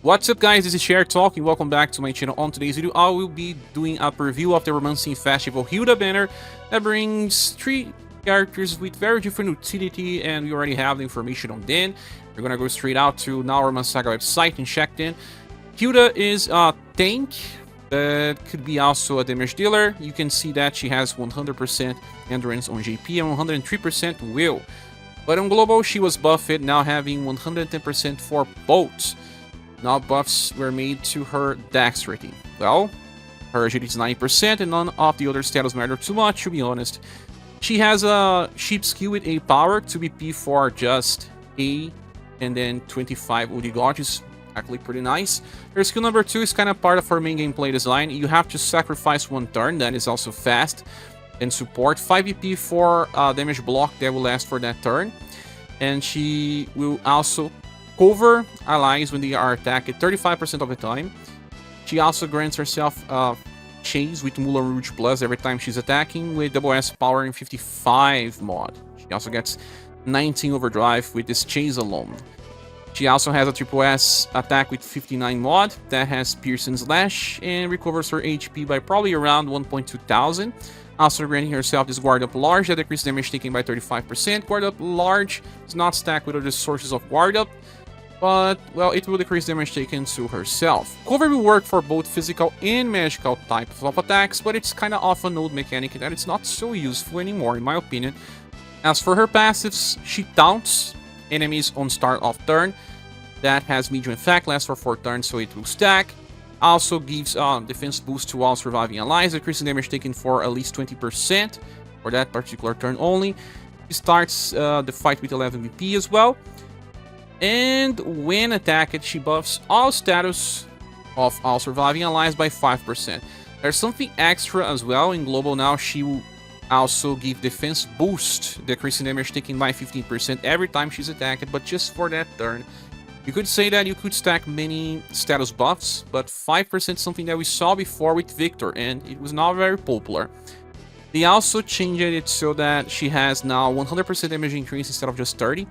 What's up guys, this is Cher talking, welcome back to my channel. On today's video, I will be doing a preview of the Romancing Festival Hilda banner that brings 3 characters with very different utility, and we already have the information on them. We're gonna go straight out to now SaGa website and check them. Hilda is a tank that could be also a damage dealer. You can see that she has 100% endurance on JP and 103% will. But on global, she was buffed, now having 110% for bolts. Now buffs were made to her dexterity. Well, her agility is 90% and none of the other status matter too much, to be honest. She has a cheap skill with A power, 2BP for just A, and then 25 OD God, which is actually pretty nice. Her skill number 2 is kind of part of her main gameplay design. You have to sacrifice 1 turn, that is also fast, and support 5 BP for damage block that will last for that turn. And she will also cover allies when they are attacked 35% of the time. She also grants herself Chase with Moulin Rouge Plus every time she's attacking with double S power and 55 mod. She also gets 19 overdrive with this Chase alone. She also has a triple S attack with 59 mod that has Pierce and Slash and recovers her HP by probably around 1.2 thousand. Also granting herself this Guard Up Large that decreases damage taken by 35%. Guard Up Large is not stacked with other sources of Guard Up, but, well, it will decrease damage taken to herself. Cover will work for both physical and magical types of attacks, but it's kind of off a node mechanic that it's not so useful anymore, in my opinion. As for her passives, she taunts enemies on start of turn. That has medium effect, lasts for 4 turns, so it will stack. Also gives defense boost to all surviving allies, decreasing damage taken for at least 20% for that particular turn only. She starts the fight with 11 BP as well. And when attacked, she buffs all status of all surviving allies by 5%. There's something extra as well. In global now, she will also give defense boost, decreasing damage taken by 15% every time she's attacked, but just for that turn. You could say that you could stack many status buffs, but 5% is something that we saw before with Victor, and it was not very popular. They also changed it so that she has now 100% damage increase instead of just 30.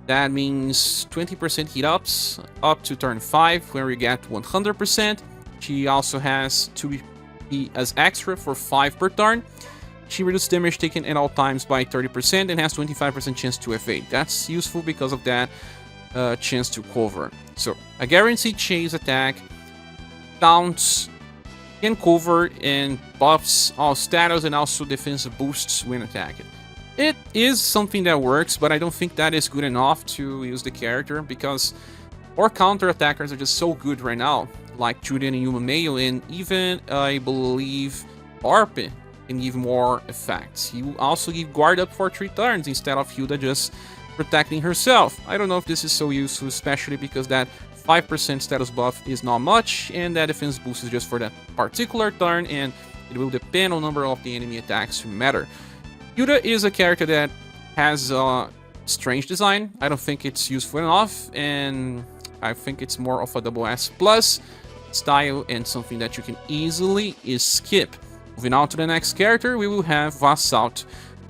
That means 20% hit ups up to turn 5 where we get 100%. She also has 2BP as extra for 5 per turn. She reduces damage taken at all times by 30% and has 25% chance to evade. That's useful because of that chance to cover. So a guaranteed chase attack, taunts, can cover, and buffs all status and also defensive boosts when attacked. It is something that works, but I don't think that is good enough to use the character because our counter attackers are just so good right now, like Julian and Human Mayo, and even I believe Arpe can give more effects. He will also give Guard Up for 3 turns instead of Hilda just protecting herself. I don't know if this is so useful, especially because that 5% status buff is not much, and that defense boost is just for that particular turn, and it will depend on number of the enemy attacks to matter. Huda is a character that has a strange design. I don't think it's useful enough, and I think it's more of a double S plus style and something that you can easily skip. Moving on to the next character, we will have Vassault.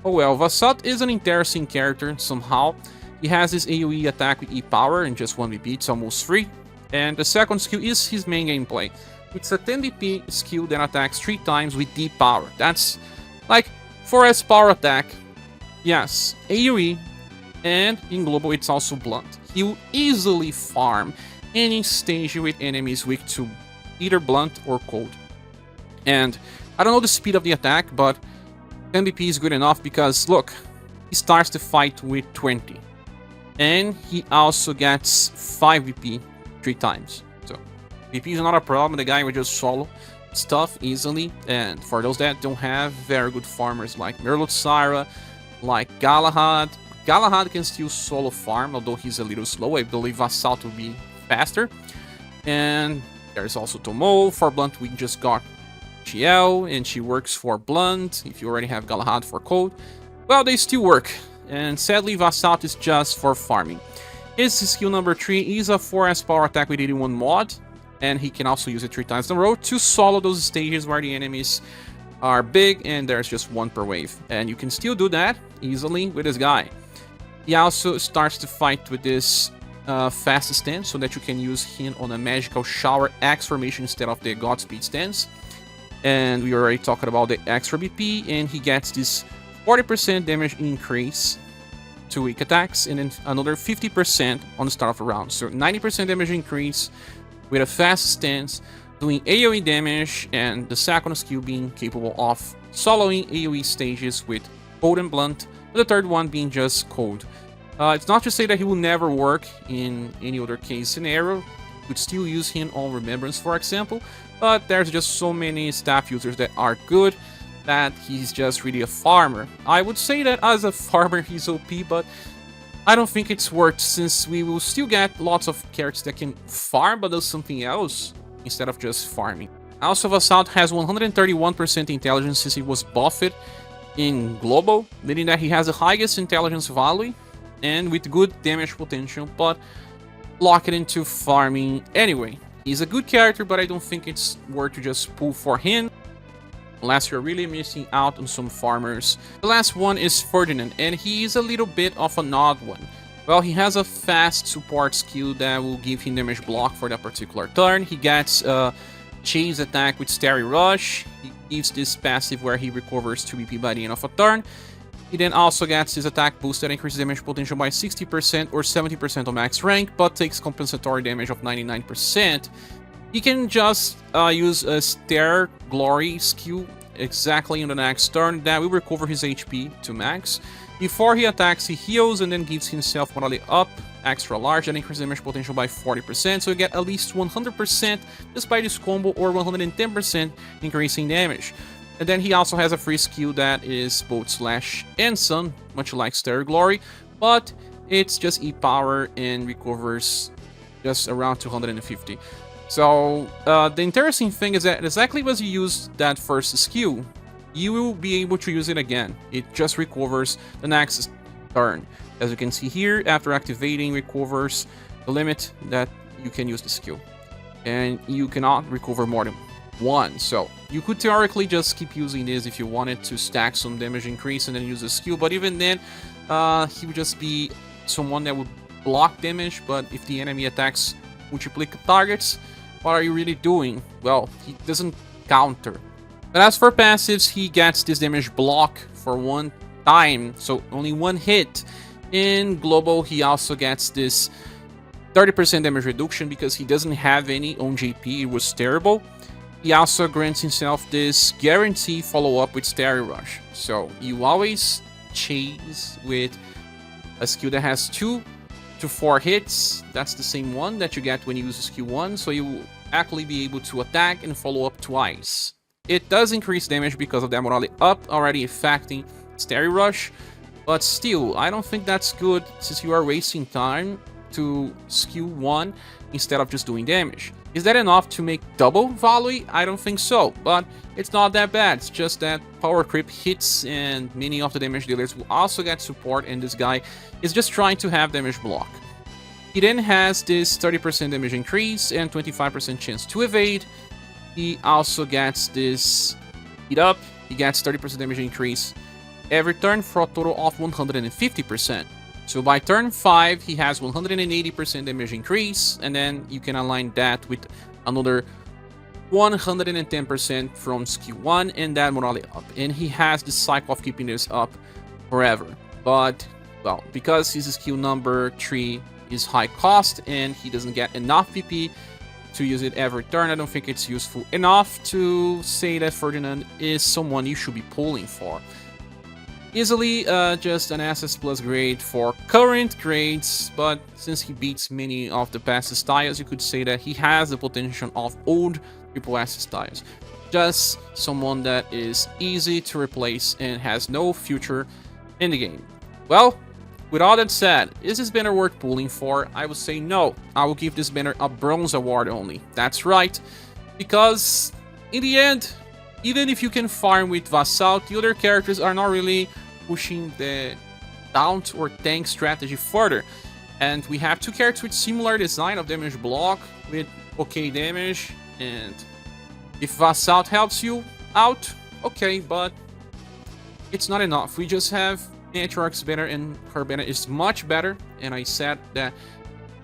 Oh well, Vasat is an interesting character somehow. He has his AoE attack with E power and just 1 BP, it's almost free. And the second skill is his main gameplay. It's a 10 BP skill that attacks 3 times with D power. That's like 4S power attack, yes, AoE, and in global it's also blunt. He will easily farm any stage with enemies weak to either blunt or cold. And I don't know the speed of the attack, but 10 BP is good enough because, look, he starts the fight with 20. And he also gets 5 BP 3 times. So, BP is not a problem, the guy will just solo stuff easily. And for those that don't have very good farmers like Merlot-Syrah, like Galahad can still solo farm, although he's a little slow. I believe Vassault will be faster. And there's also Tomo. For blunt, we just got GL, and she works for blunt. If you already have Galahad for cold, well, they still work. And sadly, Vassault is just for farming. His skill number 3 is a 4S power attack with 81 mod, and he can also use it 3 times in a row to solo those stages where the enemies are big and there's just 1 per wave. And you can still do that easily with this guy. He also starts to fight with this fast stance so that you can use him on a magical shower X formation instead of the Godspeed stance. And we already talked about the extra BP, and he gets this 40% damage increase to weak attacks, and then another 50% on the start of a round. So 90% damage increase with a fast stance, doing AoE damage, and the second skill being capable of soloing AoE stages with Cold and Blunt, the third one being just Cold. It's not to say that he will never work in any other case scenario. You could still use him on Remembrance, for example, but there's just so many staff users that are good that he's just really a farmer. I would say that as a farmer he's OP, but I don't think it's worth, since we will still get lots of characters that can farm but does something else instead of just farming. Also, Vassault has 131% intelligence since he was buffed in Global, meaning that he has the highest intelligence value and with good damage potential, but lock it into farming anyway. He's a good character, but I don't think it's worth to just pull for him unless you're really missing out on some farmers. The last one is Ferdinand, and he is a little bit of an odd one. Well, he has a fast support skill that will give him damage block for that particular turn. He gets a chase attack with Starry Rush. He gives this passive where he recovers 2 BP by the end of a turn. He then also gets his attack boost that increases damage potential by 60% or 70% on max rank, but takes compensatory damage of 99%. He can just use a Stare Glory skill exactly on the next turn that will recover his HP to max. Before he attacks, he heals and then gives himself morally up, extra large, and increases damage potential by 40%, so you get at least 100% just by this combo, or 110% increasing damage. And then he also has a free skill that is both Slash and Sun, much like Stare Glory, but it's just E-Power and recovers just around 250. So the interesting thing is that exactly as you use that first skill, you will be able to use it again. It just recovers the next turn. As you can see here, after activating, recovers the limit that you can use the skill. And you cannot recover more than one. So you could theoretically just keep using this if you wanted to stack some damage increase and then use the skill. But even then, he would just be someone that would block damage. But if the enemy attacks multiple targets, what are you really doing? Well, he doesn't counter. But as for passives, he gets this damage block for one time, so only one hit. In Global, he also gets this 30% damage reduction because he doesn't have any on JP. It was terrible. He also grants himself this guarantee follow-up with Starry Rush. So you always chase with a skill that has 2 to 4 hits. That's the same one that you get when you use skill 1, so you will actually be able to attack and follow up twice. It does increase damage because of that morale up already affecting Starry Rush, but still, I don't think that's good since you are wasting time to skill 1 instead of just doing damage. Is that enough to make double volley? I don't think so, but it's not that bad. It's just that power creep hits and many of the damage dealers will also get support, and this guy is just trying to have damage block. He then has this 30% damage increase and 25% chance to evade. He also gets this Heat Up. He gets 30% damage increase every turn for a total of 150%. So by turn 5, he has 180% damage increase, and then you can align that with another 110% from skill 1 and that morale up. And he has the cycle of keeping this up forever. But, well, because his skill number 3 is high cost and he doesn't get enough VP to use it every turn, I don't think it's useful enough to say that Ferdinand is someone you should be pulling for. Easily just an SS plus grade for current grades, but since he beats many of the past styles, you could say that he has the potential of old triple S styles. Just someone that is easy to replace and has no future in the game. Well, with all that said, is this banner worth pulling for? I would say no. I will give this banner a bronze award only. That's right, because in the end, even if you can farm with Vassault, the other characters are not really pushing the taunt or tank strategy further. And we have 2 characters with similar design of damage block with okay damage, and if Vassault helps you out, okay, but it's not enough. We just have Matriarch's banner, and her banner is much better, and I said that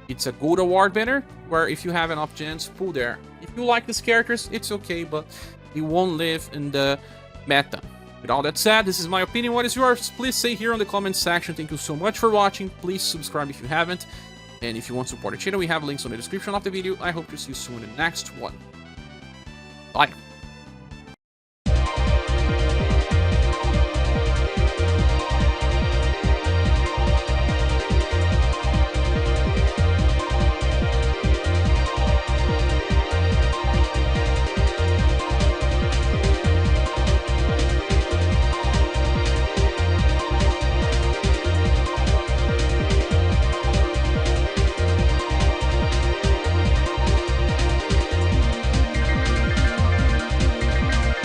It's a good award banner, where if you have enough gems, pull there. If you like these characters, it's okay, but they won't live in the meta. With all that said, this is my opinion. What is yours? Please say here in the comments section. Thank you so much for watching. Please subscribe if you haven't. And if you want to support the channel, we have links on the description of the video. I hope to see you soon in the next one. Bye.